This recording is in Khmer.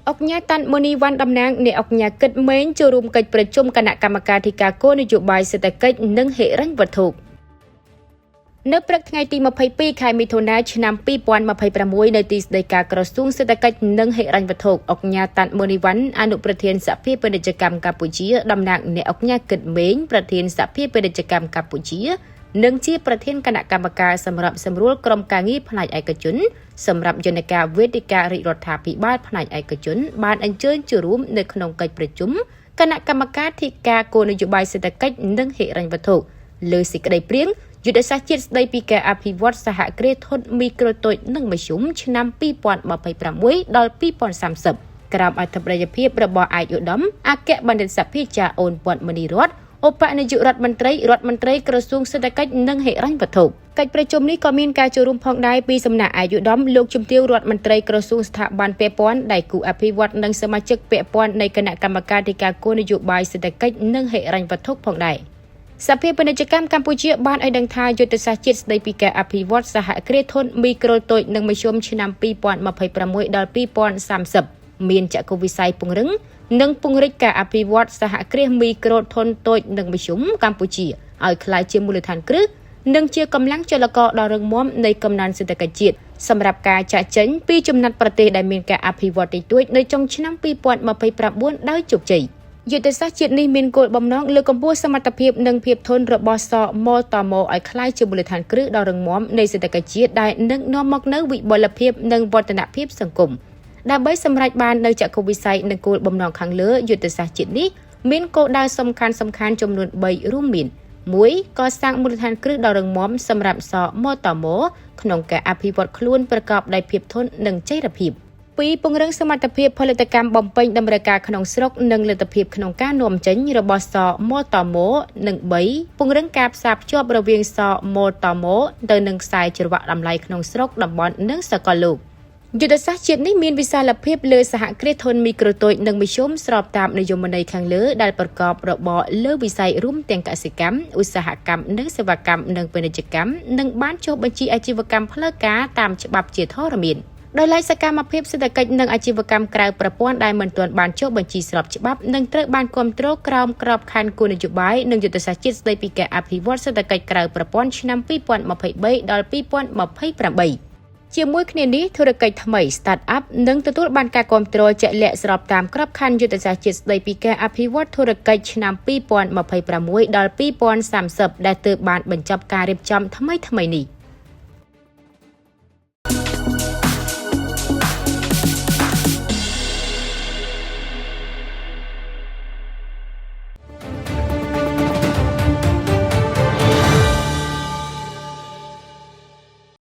អុកញ៉ាតាន់ម៉ូនីវ៉ាន់តំណាងអ្នកអុកញ៉ាគិតម៉េងចូលរួមកិច្ចប្រជុំគណៈកម្មការធិការគោលនយោបាយសេដ្ឋកិច្ចនិងហិរញ្ញវត្ថុនៅព្រឹកថ្ងៃទី22ខែមិថុនាឆ្នាំ2026នៅទីស្តីការក្រសួងសេដ្ឋកិច្ចនិងហិរញ្ញវត្ថុអុកញ៉ាតាន់ម៉ូនីវ៉ាន់អនុប្រធានសហភាពពាណិជ្ជកម្មកម្ពុជាតំណាងអ្នកអុកញ៉ាគិតម៉េងប្រធានសហភាពពាណិជ្ជកម្មកម្ពុជានិងជាប្រធានគណៈកម្មការសម្រាប់សម្រួលក្រុមការងារផ្នែកឯកជនសម្រាប់យន្តការវេទិការាជរដ្ឋាភិបាលផ្នែកឯកជនបានអញ្ជើញចូលរួមនៅក្នុងកិច្ចប្រជុំគណៈកម្មការធិការគោលនយោបាយសេដ្ឋកិច្ចនិងហិរញ្ញវត្ថុលើសេចក្តីព្រាងយុទ្ធសាស្ត្រជាតិស្តីពីការអភិវឌ្ឍសហគ្រាសធុនមីក្រូតូចនិងមធ្យមឆ្នាំ2026ដល់2030ក្រោមអធិបតេយ្យភាពរបស់ឯកឧត្តមអគ្គបណ្ឌិតសភាចាអូនពាន់មនីរតន៍ឧបនាយករដ្ឋមន្ត្រីក្រសួងសេដ្ឋកិច្ចនិងហិរញ្ញវត្ថុកិច្ចប្រជុំនេះក៏មានការចូលរួមផងដែរពីសំណាក់ឯកឧត្តមលោកជំទាវរដ្ឋមន្ត្រីក្រសួងស្ថាប័នពាក់ព័ន្ធដៃគូអភិវឌ្ឍនិងសមាជិកពាក់ព័ន្ធនៃគណៈកម្មការធិការគោលនយោបាយសេដ្ឋកិច្ចនិងហិរញ្ញវត្ថុផងដែរសភាពាណិជ្ជកម្មកម្ពុជាបានឲ្យដឹងថាយុទ្ធសាស្ត្រជាតិស្តីពីការអភិវឌ្ឍសហគ្រាសធុនមីក្រូតូចនិងមធ្យមឆ្នាំ2026ដល់2030មានចក្ខុវិស័យពង្រឹងនិងពង្រីកការអភិវឌ្ឍសហគ្រាសមីក្រូធុនតូចនិងមធ្យមកម្ពុជាឲ្យក្លាយជាមូលដ្ឋានគ្រឹះនិងជាកម្លាំងចលករដ៏រឹងមាំនៃកំណើនសេដ្ឋកិច្ចជាតិសម្រាប់ការចាក់ចេញពីចំណាត់ប្រទេសដែលមានការអភិវឌ្ឍតិចតួចនៅចុងឆ្នាំ2029ដោយជោគជ័យយុទ្ធសាស្ត្រជាតិនេះមានគោលបំណងលើកកម្ពស់សមត្ថភាពនិងភាពធន់របស់សមតមឲ្យក្លាយជាមូលដ្ឋានគ្រឹះដ៏រឹងមាំនៃសេដ្ឋកិច្ចជាតិដែលនឹងនាំមកនូវវិបុលភាពនិងវឌ្ឍនភាពសង្គមដើម្បីសម្រេចបាននូវចក្ខុវិស័យនិងគោលបំណងខាងលើយុទ្ធសាស្ត្រជាតិនេះមានគោលដៅសំខាន់ចំនួន3រួមមាន 1. កសាងមូលដ្ឋានគ្រឹះដ៏រឹងមាំសម្រាប់សមតមក្នុងការអភិវឌ្ឍខ្លួនប្រកបដោយភាពធន់និងចីរភាព 2. ពង្រឹងសមត្ថភាពផលិតកម្មបំពេញតម្រូវការក្នុងស្រុកនិងលទ្ធភាពក្នុងការនាំចេញរបស់សមតមនិង 3. ពង្រឹងការផ្សារភ្ជាប់រវាងសមតមទៅនឹងខ្សែច្រវាក់តម្លៃក្នុងស្រុកតំបន់និងសកលលោកយុទ្ធសាស្ត្រជាតិនេះមានវិសាលភាពលើសហគ្រាសធុនមីក្រូតូចនិងមធ្យមស្របតាមនយោបាយខាងលើដែលប្រកបរបរលើវិស័យរួមទាំងកសិកម្មឧស្សាហកម្មនិងសេវាកម្មនិងពាណិជ្ជកម្មនិងបានចុះបញ្ជីអាជីវកម្មផ្លូវការតាមច្បាប់ជាធរមានដោយឡែកសកម្មភាពសេដ្ឋកិច្ចនិងអាជីវកម្មក្រៅប្រព័ន្ធដែលមិនទាន់បានចុះបញ្ជីស្របច្បាប់នឹងត្រូវបានគាំទ្រក្រោមក្របខ័ណ្ឌគោលនយោបាយនិងយុទ្ធសាស្ត្រជាតិស្តីពីការអភិវឌ្ឍសេដ្ឋកិច្ចក្រៅប្រព័ន្ធឆ្នាំ2023ដល់2028ជាមួយគ្នានេះធុរកិច្ចថ្មី Start-up នឹងទទួលបានការគាំទ្រជាក់លាក់ស្របតាមក្របខ័ណ្ឌយុទ្ធសាស្ត្រជាតិស្តីពីការអភិវឌ្ឍធុរកិច្ចឆ្នាំ2026ដល់2030ដែលទើបបានបញ្ចប់ការរៀបចំថ្មីនេះ